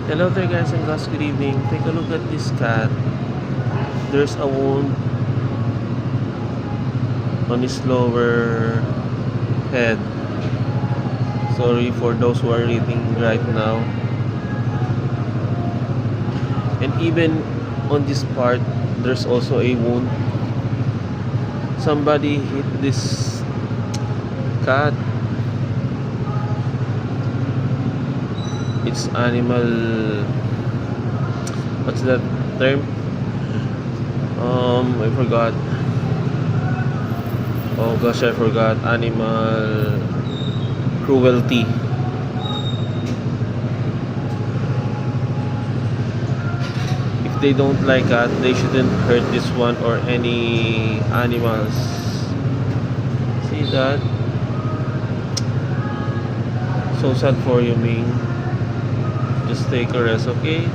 Hello there guys and guys, good evening. Take a look at this cat. There's a wound on his lower head. Sorry for those who are reading right now. And even on this part, there's also a wound. Somebody hit this cat. It's animal, what's that term? I forgot. Oh gosh, I forgot. Animal cruelty. If they don't like cat, they shouldn't hurt this one or any animals. See that? So sad for you, Ming. Just take a rest, okay?